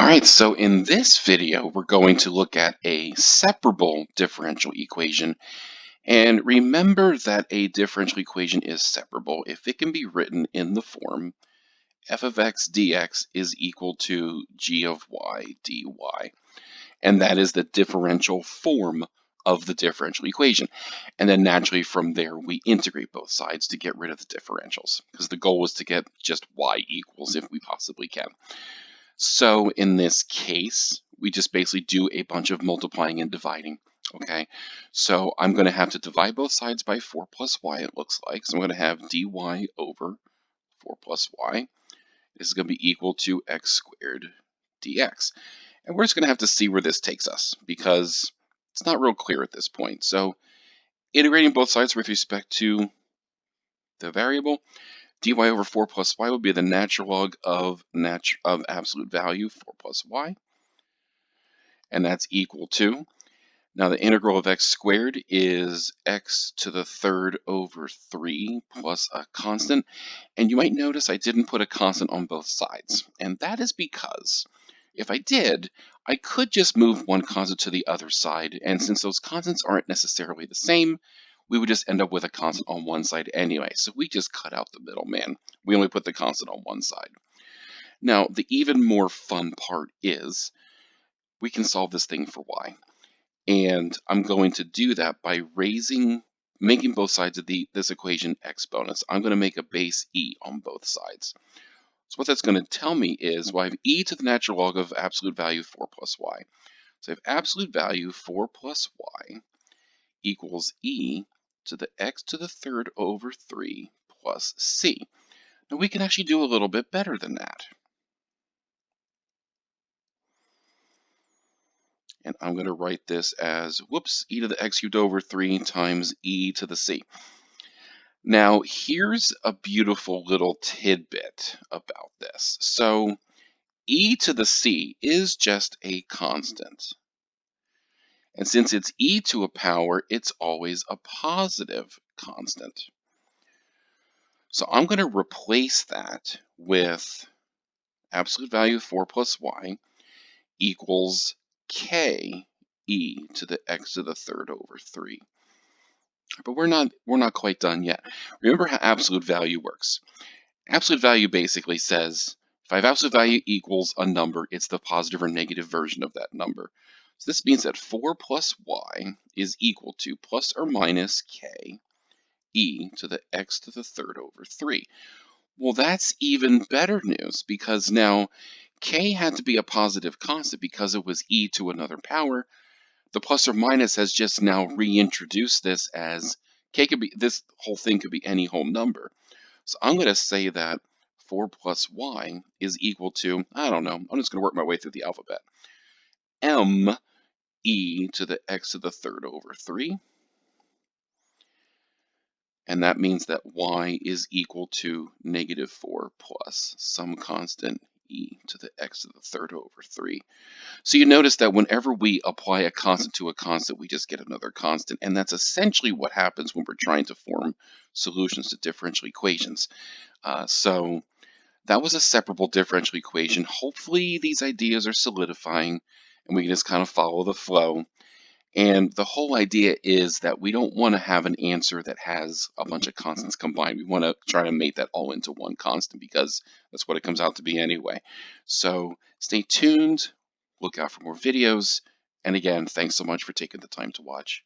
All right, so in this video, we're going to look at a separable differential equation. And remember that a differential equation is separable if it can be written in the form f of x dx is equal to g of y dy. And that is the differential form of the differential equation. And then naturally from there, we integrate both sides to get rid of the differentials, because the goal is to get just y equals if we possibly can. So in this case, we just basically do a bunch of multiplying and dividing. Okay, so I'm going to have to divide both sides by 4 plus y, it looks like. So I'm going to have dy over 4 plus y. This is going to be equal to x squared dx. And we're just going to have to see where this takes us because it's not real clear at this point. So integrating both sides with respect to the variable, dy over 4 plus y will be the natural log of absolute value, 4 plus y. And that's equal to, now the integral of x squared is x to the third over 3 plus a constant. And you might notice I didn't put a constant on both sides. And that is because if I did, I could just move one constant to the other side. And since those constants aren't necessarily the same, we would just end up with a constant on one side anyway. So we just cut out the middle, man. We only put the constant on one side. Now, the even more fun part is we can solve this thing for y. And I'm going to do that by making both sides of this equation exponents. I'm going to make a base e on both sides. So what that's going to tell me is, well, I have e to the natural log of absolute value 4 plus y. So I have absolute value 4 plus y equals e to the x to the third over 3 plus c. Now we can actually do a little bit better than that. And I'm going to write this as, e to the x cubed over 3 times e to the c. Now, here's a beautiful little tidbit about this. So, e to the c is just a constant. And since it's e to a power, it's always a positive constant. So I'm going to replace that with absolute value 4 plus y equals k e to the x to the third over 3. But we're not quite done yet. Remember how absolute value works. Absolute value basically says if I have absolute value equals a number, it's the positive or negative version of that number. So this means that 4 plus y is equal to plus or minus k e to the x to the third over 3. Well, that's even better news because now k had to be a positive constant because it was e to another power. The plus or minus has just now reintroduced this as this whole thing could be any whole number. So I'm going to say that 4 plus y is equal to, I don't know, I'm just going to work my way through the alphabet. M e to the x to the third over 3. And that means that y is equal to negative 4 plus some constant e to the x to the third over 3. So you notice that whenever we apply a constant to a constant, we just get another constant. And that's essentially what happens when we're trying to form solutions to differential equations. So that was a separable differential equation. Hopefully these ideas are solidifying and we can just kind of follow the flow. And the whole idea is that we don't want to have an answer that has a bunch of constants combined. We want to try to make that all into one constant because that's what it comes out to be anyway. So stay tuned, look out for more videos. And again, thanks so much for taking the time to watch.